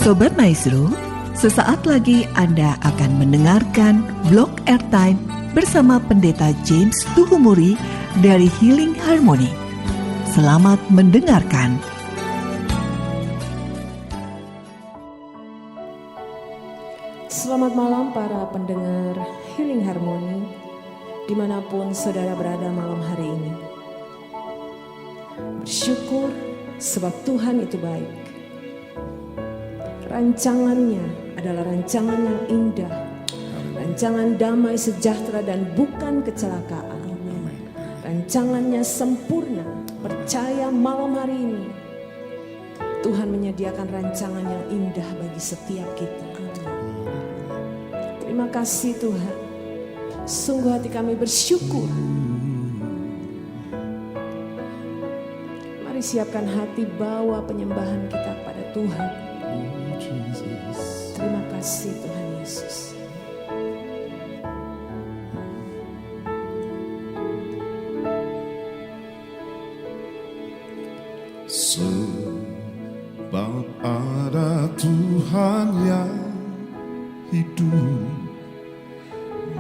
Sobat Maestro, sesaat lagi Anda akan mendengarkan Blog Airtime bersama Pendeta James Tuhumuri dari Healing Harmony. Selamat mendengarkan. Selamat malam para pendengar Healing Harmony, dimanapun saudara berada malam hari ini. Bersyukur sebab Tuhan itu baik. Rancangannya adalah rancangan yang indah, rancangan damai sejahtera dan bukan kecelakaan. Rancangannya sempurna. Percaya malam hari ini Tuhan menyediakan rancangan yang indah bagi setiap kita. Terima kasih Tuhan. Sungguh hati kami bersyukur. Mari siapkan hati, bawa penyembahan kita kepada Tuhan. Terima kasih Tuhan Yesus. Sebab ada Tuhan yang hidup,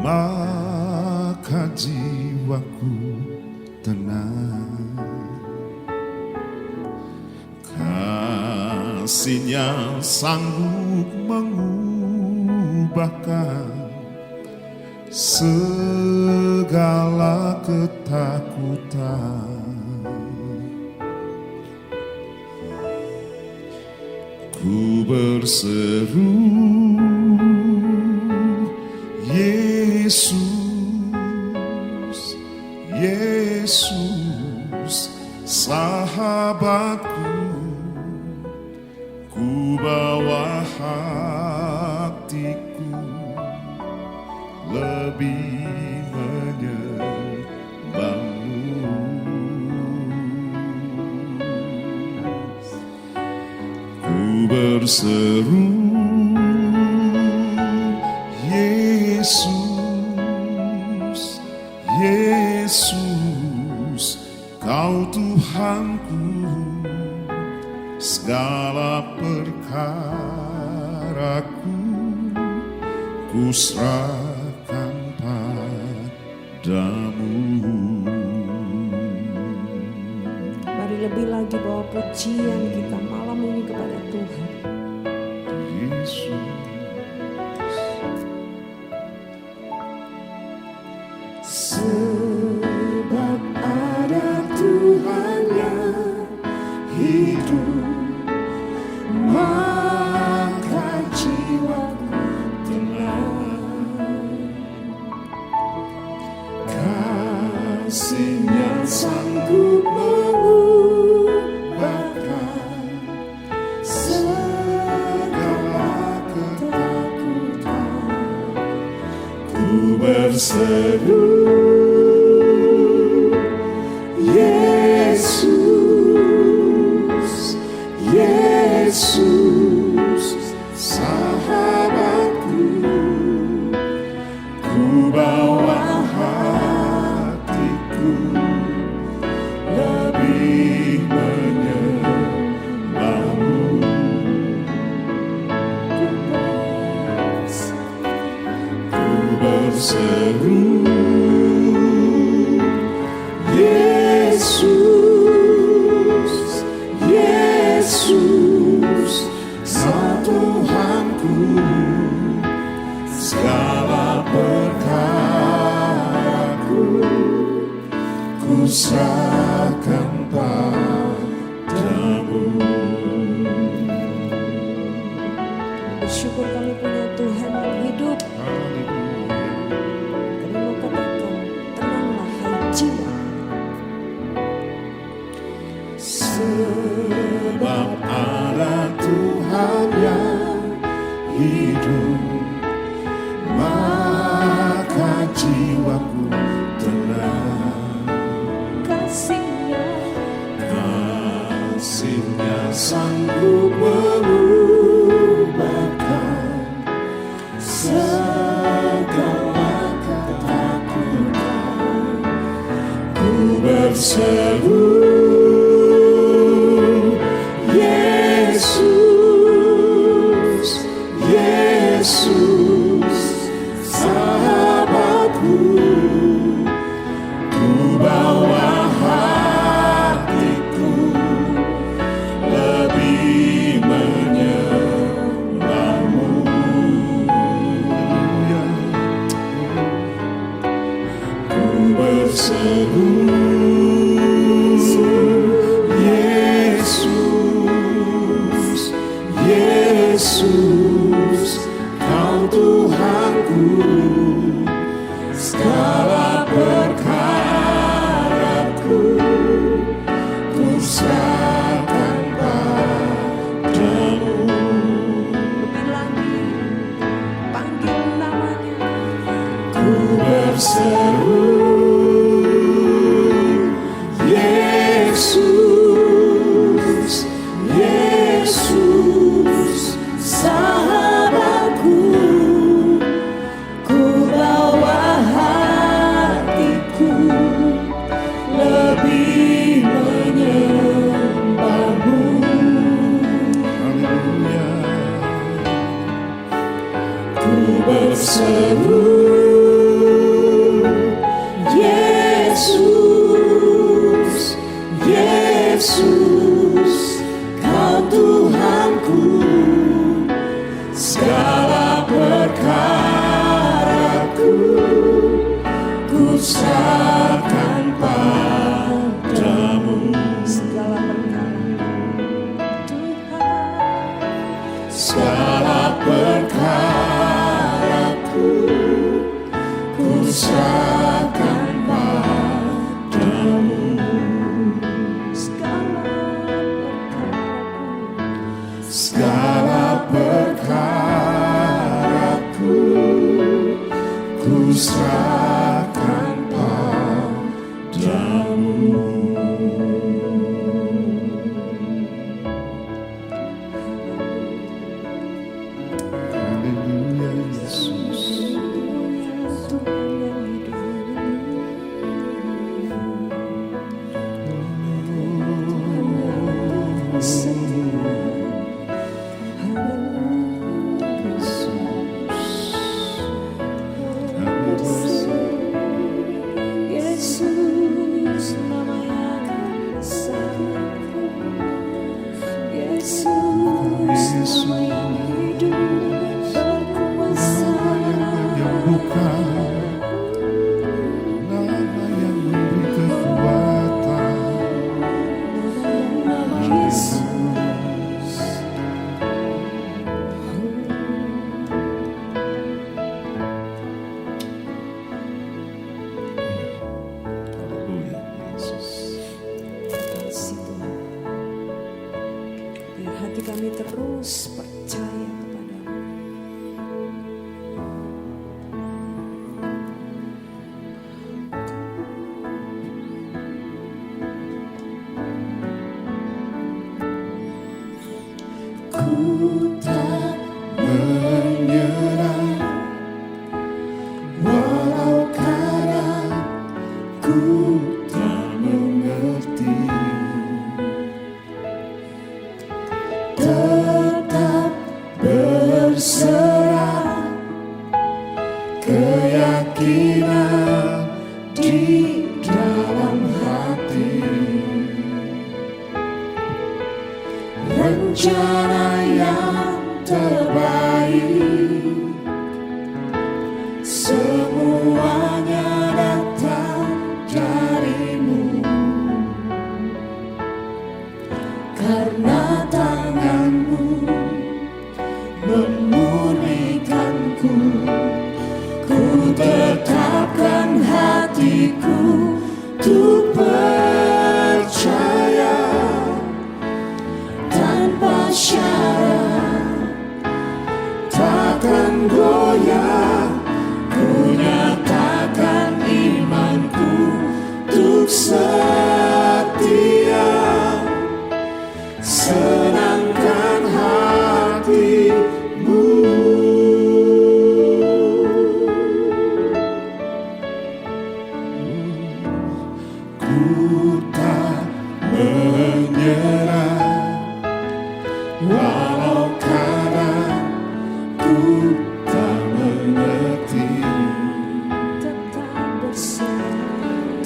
maka jiwaku tenang. Kasih-Nya sanggup mengubahkan segala ketakutan. Ku berseru, Yesus, Yesus, sahabatku. Ku bawa hatiku lebih menyembahmu. Ku berseru, Yesus, Yesus, Kau Tuhanku. Segala perkaraku ku serahkan padamu. Mari lebih lagi bawa pujian kita malam ini kepada Tuhan. Yesus. Sebab ada Tuhan yang hidup, maka jiwaku tenang. Kasih-Nya sanggup mengubahkan segala ketakutan. Ku berseru, Yesus, Yesus, sahabatku. Ku bawa hatiku lebih menyembahmu. Ku berseru, Yesus, Yesus, Kau Tuhanku. Segala perkaraku ku serahkan padamu. Bersyukur kami punya Tuhan yang hidup. Kami mau katakan, tenanglah hai jiwa. Sebab ada Tuhan yang hidup, maka jiwaku tenang. Kasih-Nya sanggup mengubahkan segala ketakutan. Ku berseru, Yesus, Yesus sahabatku, ku bawa hatiku lebih menyembahmu. Haleluya. Ku berseru, Yesus, Yesus, Kau Tuhanku, segala perkaraku ku serahkan padamu. Segala perkara Tuhan, Segala perkaraku ku serahkan padamu. segala perkaraku, Segala perkaraku ku serahkan padamu. Haleluya Yesus. Tuhan yang hidup. Yesus, nama yang besar. Yesus, nama yang hidup berkuasa. Yang buka, nama yang memberi kekuatan. Nama Yesus. Haleluya Yesus. Kasih Tuhan. Biar hati kami terus percaya kepadamu. Ku tak menyerah, walau kadang ku tak mengerti. Tetap berserah, keyakinan di dalam hati. Rencana yang terbaik, semuanya datang darimu. Karena tanganmu memurnikanku, ku tetapkan hatiku untuk percaya tanpa syarat, takkan goyah. Ku nyatakan imanku untuk setia, senangkan hatimu. Ku tak menyerah, walau kadang ku tak mengerti. Tetap berserah.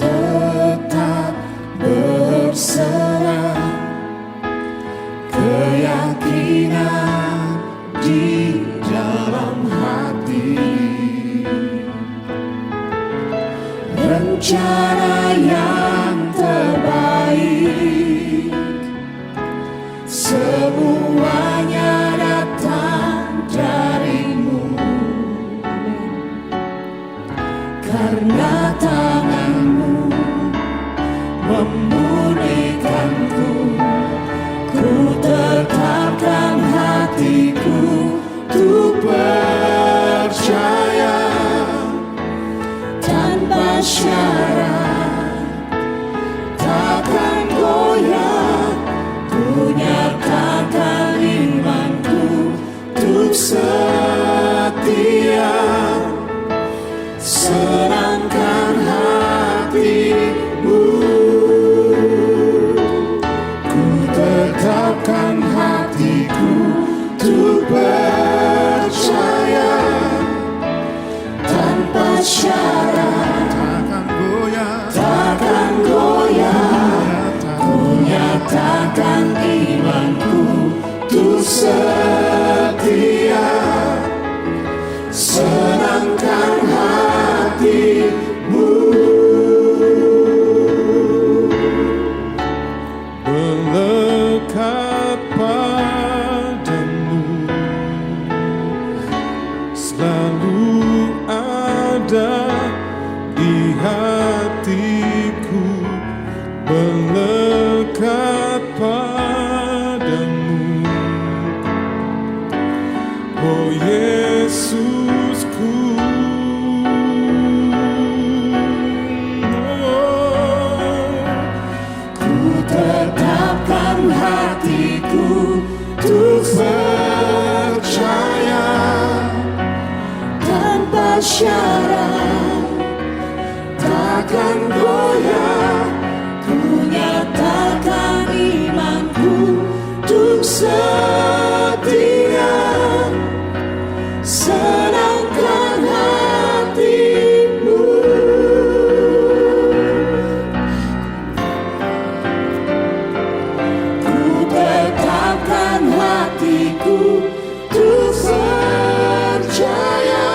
Tetap berserah, keyakinan di dalam hati. Rencana yang terbaik, semuanya datang darimu. Karena tanganmu memurnikanku, ku tetapkan hatiku untuk percaya tanpa syarat, takkan goyah. Ku nyatakan senangkan hatimu. Ku tetapkan hatiku untuk percaya tanpa syarat, takkan goyah, ku nyatakan imanku untuk setia, senangkan hatimu. Melekat padamu, selalu ada di hatiku. Melekat padamu, oh Yesusku. Ku tetapkan hatiku untuk percaya tanpa syarat, takkan goyah, ku nyatakan imanku untuk setia, senangkan hatimu. Ku tetapkan hatiku untuk percaya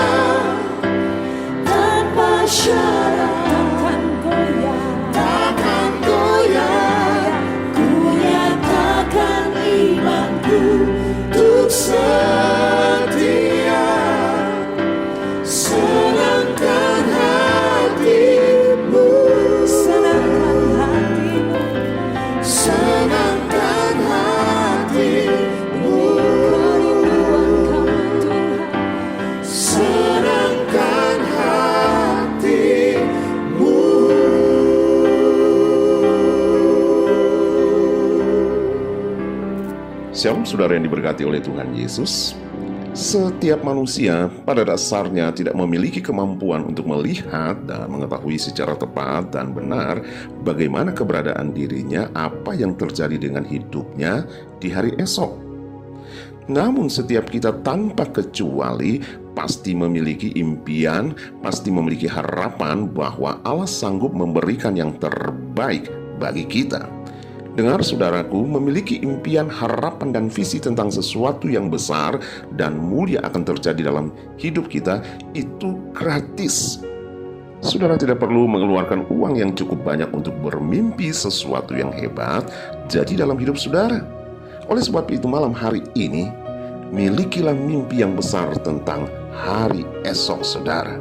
tanpa syarat, takkan goyah, ku nyatakan imanku untuk setia, senangkan hatimu, senangkan hatimu, senangkan hatimu, senangkan hatimu. Shalom saudara yang diberkati oleh Tuhan Yesus. Setiap manusia pada dasarnya tidak memiliki kemampuan untuk melihat dan mengetahui secara tepat dan benar bagaimana keberadaan dirinya, apa yang terjadi dengan hidupnya di hari esok. Namun setiap kita tanpa kecuali pasti memiliki impian, pasti memiliki harapan bahwa Allah sanggup memberikan yang terbaik bagi kita. Dengar saudaraku, memiliki impian, harapan, dan visi tentang sesuatu yang besar dan mulia akan terjadi dalam hidup kita itu gratis. Saudara tidak perlu mengeluarkan uang yang cukup banyak untuk bermimpi sesuatu yang hebat jadi dalam hidup saudara. Oleh sebab itu malam hari ini, milikilah mimpi yang besar tentang hari esok saudara.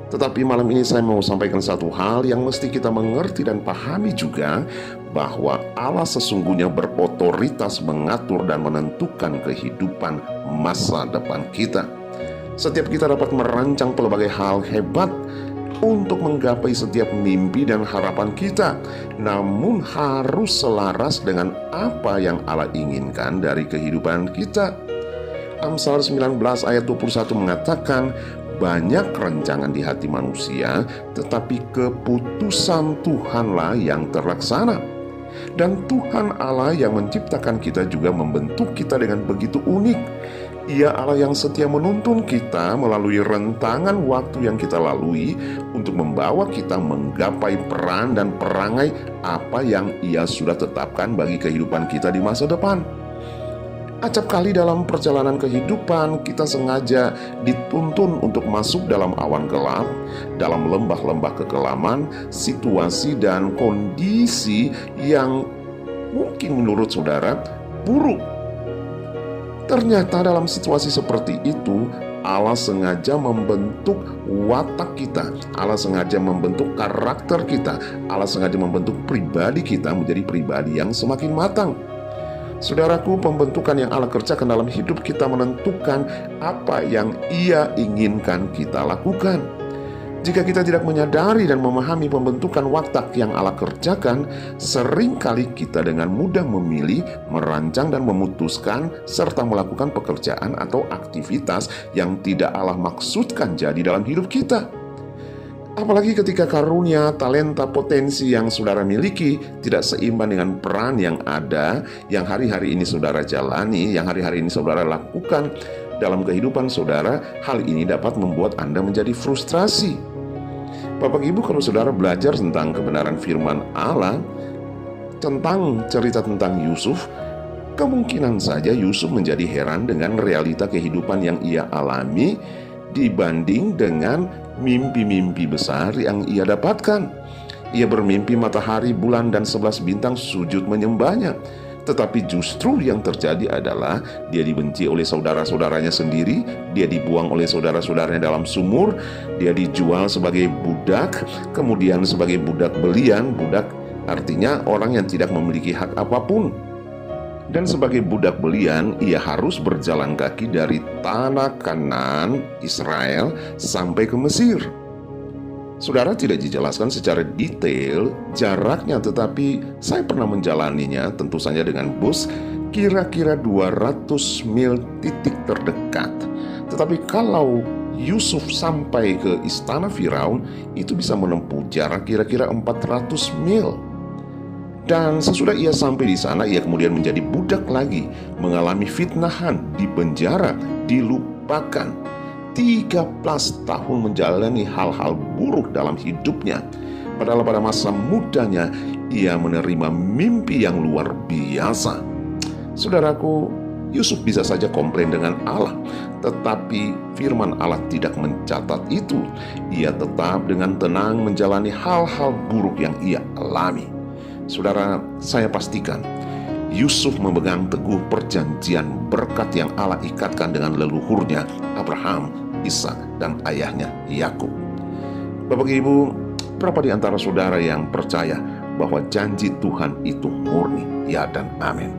Tetapi malam ini saya mau sampaikan satu hal yang mesti kita mengerti dan pahami juga, bahwa Allah sesungguhnya berotoritas mengatur dan menentukan kehidupan masa depan kita. Setiap kita dapat merancang pelbagai hal hebat untuk menggapai setiap mimpi dan harapan kita, namun harus selaras dengan apa yang Allah inginkan dari kehidupan kita. Amsal 19 ayat 21 mengatakan, banyak rancangan di hati manusia, tetapi keputusan Tuhanlah yang terlaksana. Dan Tuhan Allah yang menciptakan kita juga membentuk kita dengan begitu unik. Ia Allah yang setia menuntun kita melalui rentangan waktu yang kita lalui untuk membawa kita menggapai peran dan perangai apa yang Ia sudah tetapkan bagi kehidupan kita di masa depan. Acap kali dalam perjalanan kehidupan kita sengaja dituntun untuk masuk dalam awan gelap, dalam lembah-lembah kekelaman, situasi dan kondisi yang mungkin menurut saudara buruk. Ternyata dalam situasi seperti itu, Allah sengaja membentuk watak kita, Allah sengaja membentuk karakter kita, Allah sengaja membentuk pribadi kita menjadi pribadi yang semakin matang. Saudaraku, pembentukan yang Allah kerjakan dalam hidup kita menentukan apa yang Ia inginkan kita lakukan. Jika kita tidak menyadari dan memahami pembentukan watak yang Allah kerjakan, seringkali kita dengan mudah memilih, merancang dan memutuskan serta melakukan pekerjaan atau aktivitas yang tidak Allah maksudkan jadi dalam hidup kita. Apalagi ketika karunia, talenta, potensi yang saudara miliki tidak seimbang dengan peran yang ada, yang hari-hari ini saudara jalani, yang hari-hari ini saudara lakukan dalam kehidupan saudara. Hal ini dapat membuat Anda menjadi frustrasi. Bapak Ibu, kalau saudara belajar tentang kebenaran firman Allah, tentang cerita tentang Yusuf, kemungkinan saja Yusuf menjadi heran dengan realita kehidupan yang ia alami dibanding dengan mimpi-mimpi besar yang ia dapatkan. Ia bermimpi matahari, bulan, dan 11 bintang sujud menyembahnya. Tetapi justru yang terjadi adalah dia dibenci oleh saudara-saudaranya sendiri, dia dibuang oleh saudara-saudaranya dalam sumur, dia dijual sebagai budak, kemudian sebagai budak belian. Budak artinya orang yang tidak memiliki hak apapun. Dan sebagai budak belian, ia harus berjalan kaki dari tanah Kanaan, Israel, sampai ke Mesir. Saudara, tidak dijelaskan secara detail jaraknya, tetapi saya pernah menjalaninya, tentu saja dengan bus, kira-kira 200 mil titik terdekat. Tetapi kalau Yusuf sampai ke istana Firaun, itu bisa menempuh jarak kira-kira 400 mil. Dan sesudah ia sampai di sana, ia kemudian menjadi budak lagi, mengalami fitnahan, dipenjara, dilupakan. 13 tahun menjalani hal-hal buruk dalam hidupnya. Padahal pada masa mudanya, ia menerima mimpi yang luar biasa. Saudaraku, Yusuf bisa saja komplain dengan Allah, tetapi firman Allah tidak mencatat itu. Ia tetap dengan tenang menjalani hal-hal buruk yang ia alami. Saudara, saya pastikan Yusuf memegang teguh perjanjian berkat yang Allah ikatkan dengan leluhurnya Abraham, Ishak, dan ayahnya Yakub. Bapak Ibu, berapa di antara saudara yang percaya bahwa janji Tuhan itu murni? Ya dan amin.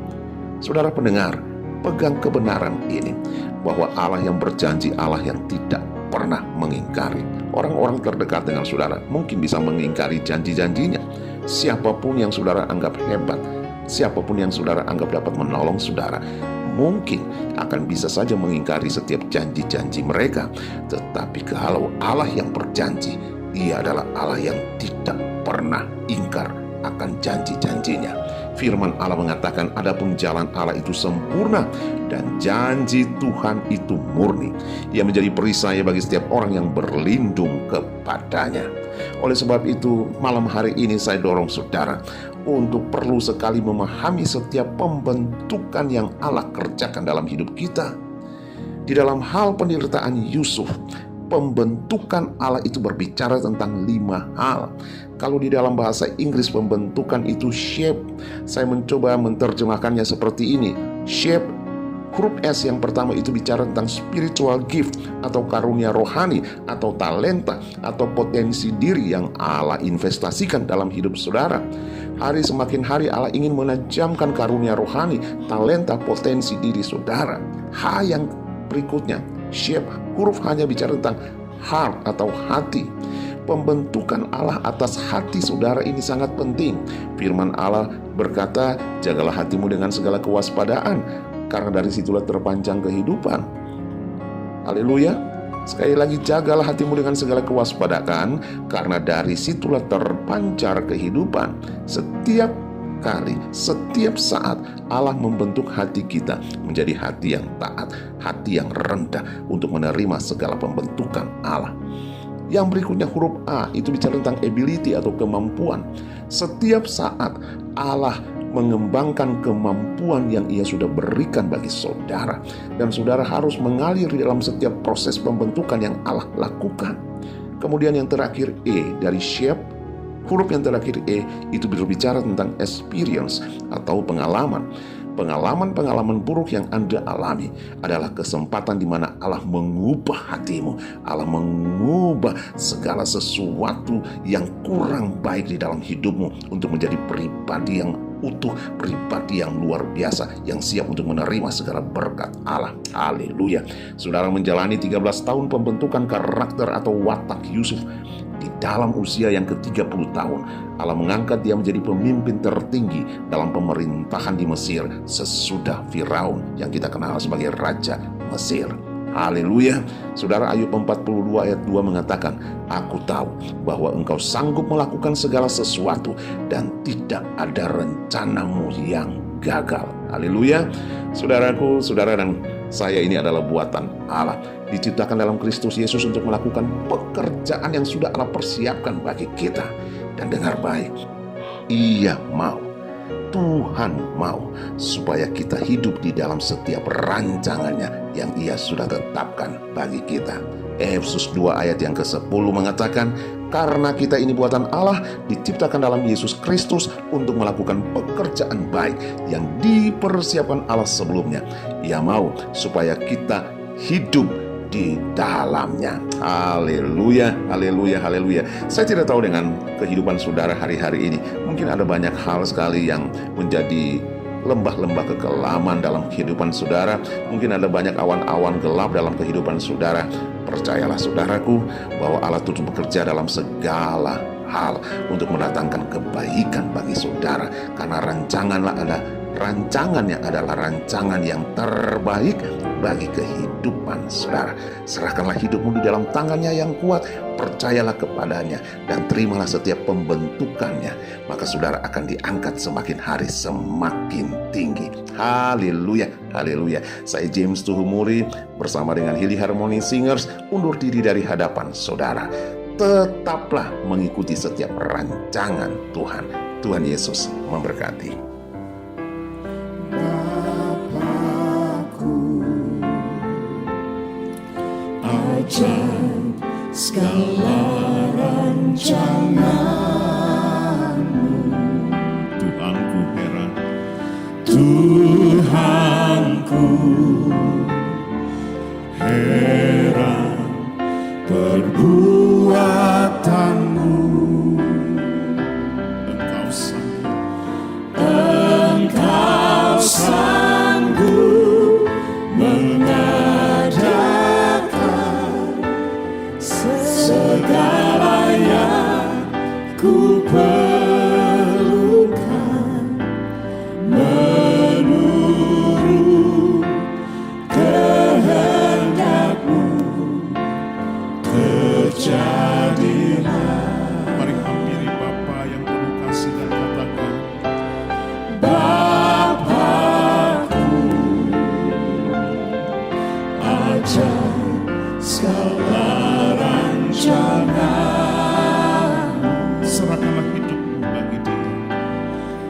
Saudara pendengar, pegang kebenaran ini, bahwa Allah yang berjanji, Allah yang tidak pernah mengingkari. Orang-orang terdekat dengan saudara mungkin bisa mengingkari janji-janjinya. Siapapun yang saudara anggap hebat, siapapun yang saudara anggap dapat menolong saudara, mungkin akan bisa saja mengingkari setiap janji-janji mereka. Tetapi kalau Allah yang berjanji, Ia adalah Allah yang tidak pernah ingkar akan janji-janjinya. Firman Allah mengatakan, adapun jalan Allah itu sempurna dan janji Tuhan itu murni. Ia menjadi perisai bagi setiap orang yang berlindung kepadanya. Oleh sebab itu, malam hari ini saya dorong saudara untuk perlu sekali memahami setiap pembentukan yang Allah kerjakan dalam hidup kita. Di dalam hal penderitaan Yusuf, pembentukan Allah itu berbicara tentang 5 hal. Kalau di dalam bahasa Inggris pembentukan itu shape, saya mencoba menerjemahkannya seperti ini. Shape, huruf S yang pertama itu bicara tentang spiritual gift atau karunia rohani atau talenta atau potensi diri yang Allah investasikan dalam hidup saudara. Hari semakin hari Allah ingin menajamkan karunia rohani, talenta, potensi diri saudara. H yang berikutnya, shape, huruf hanya bicara tentang heart atau hati. Pembentukan Allah atas hati saudara ini sangat penting. Firman Allah berkata, jagalah hatimu dengan segala kewaspadaan, karena dari situlah terpanjang kehidupan. Haleluya. Sekali lagi, jagalah hatimu dengan segala kewaspadaan, karena dari situlah terpancar kehidupan. Setiap kali, setiap saat Allah membentuk hati kita menjadi hati yang taat, hati yang rendah untuk menerima segala pembentukan Allah. Yang berikutnya huruf A itu bicara tentang ability atau kemampuan. Setiap saat Allah mengembangkan kemampuan yang Ia sudah berikan bagi saudara, dan saudara harus mengalir di dalam setiap proses pembentukan yang Allah lakukan. Kemudian yang terakhir E dari shape, huruf yang terakhir E itu berbicara tentang experience atau pengalaman. Pengalaman-pengalaman buruk yang Anda alami adalah kesempatan di mana Allah mengubah hatimu. Allah mengubah segala sesuatu yang kurang baik di dalam hidupmu untuk menjadi pribadi yang utuh, pribadi yang luar biasa, yang siap untuk menerima segala berkat Allah. Haleluya. Saudara menjalani 13 tahun pembentukan karakter atau watak Yusuf. Di dalam usia yang ke-30 tahun, Allah mengangkat dia menjadi pemimpin tertinggi dalam pemerintahan di Mesir sesudah Firaun yang kita kenal sebagai Raja Mesir. Haleluya. Saudara, Ayub 42 ayat 2 mengatakan, aku tahu bahwa engkau sanggup melakukan segala sesuatu dan tidak ada rencanamu yang gagal. Haleluya. Saudaraku, saudara dan saya ini adalah buatan Allah, diciptakan dalam Kristus Yesus untuk melakukan pekerjaan yang sudah Allah persiapkan bagi kita. Dan dengar baik, Ia mau, Tuhan mau supaya kita hidup di dalam setiap rancangannya yang Ia sudah tetapkan bagi kita. Efesus 2 ayat yang ke-10 mengatakan, karena kita ini buatan Allah, diciptakan dalam Yesus Kristus untuk melakukan pekerjaan baik yang dipersiapkan Allah sebelumnya. Ia mau supaya kita hidup di dalamnya. Haleluya, haleluya, haleluya. Saya tidak tahu dengan kehidupan saudara hari-hari ini, mungkin ada banyak hal sekali yang menjadi lembah-lembah kekelaman dalam kehidupan saudara. Mungkin ada banyak awan-awan gelap dalam kehidupan saudara. Percayalah saudaraku, bahwa Allah turut bekerja dalam segala hal untuk mendatangkan kebaikan bagi saudara. Karena rancangannya adalah rancangan yang terbaik bagi kehidupan saudara. Serahkanlah hidupmu di dalam tangannya yang kuat, percayalah kepadanya, dan terimalah setiap pembentukannya. Maka saudara akan diangkat semakin hari semakin tinggi. Haleluya, haleluya. Saya James Tuhumuri bersama dengan Healing Harmony Singers undur diri dari hadapan saudara. Tetaplah mengikuti setiap rancangan Tuhan. Tuhan Yesus memberkati. Ajaib segala rancanganmu, Tuhanku heran, Tuhanku heran perbuatanmu. Engkau sanggup mengadakan segala yang ku perlukan menurut kehendak-Mu. Terjadilah. Mari hampiri Bapa yang penuh kasih dan katakan, Bapakku, ajaib segala rancangan. serahkanlah hidupmu bagi Dia.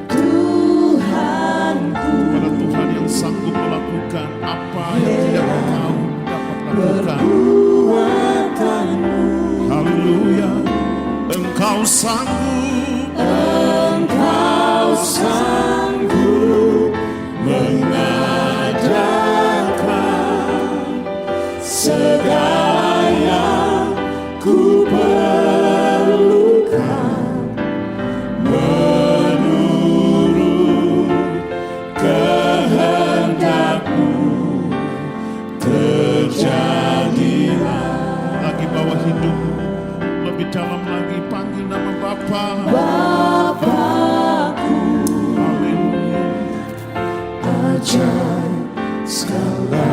Tuhanku, Pada Tuhan yang sanggup melakukan apa yang tidak engkau dapat lakukan. buatanmu. Haleluya. Engkau sanggup, Engkau sanggup mengadakan segala yang ku perlukan menurut kehendak-Mu. Terjadilah. lagi bawa hidupmu lebih dalam lagi, panggil nama Bapa. Bapakku, Haleluya. ajaib segala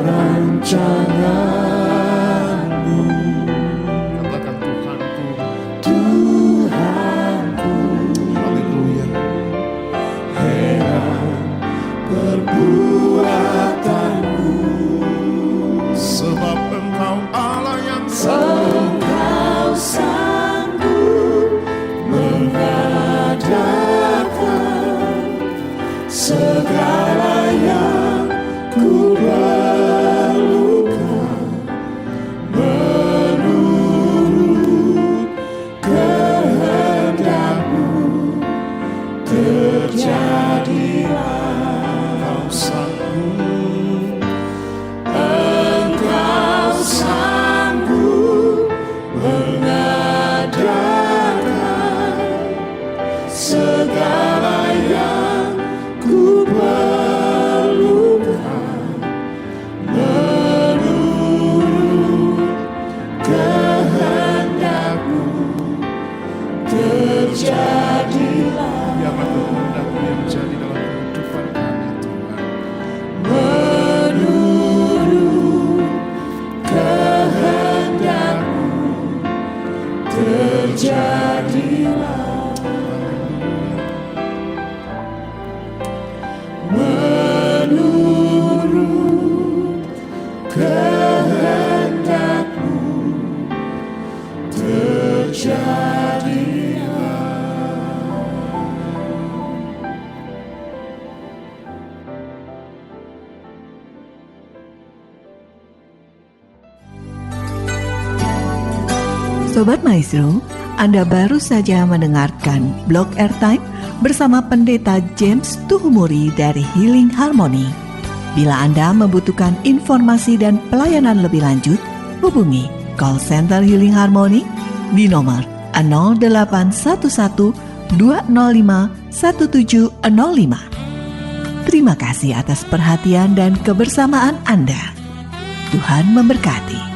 rancangan-Mu. Katakan Tuhanku. Tuhanku, Haleluya. heran perbuatanmu. Sebab Engkau Allah yang Engkau sanggup mengadakan segala yang ku perlukan Sobat Maestro, Anda baru saja mendengarkan Blog Airtime bersama Pendeta James Tuhumuri dari Healing Harmony. Bila Anda membutuhkan informasi dan pelayanan lebih lanjut, hubungi call center Healing Harmony di nomor 0811 205 1705. Terima kasih atas perhatian dan kebersamaan Anda. Tuhan memberkati.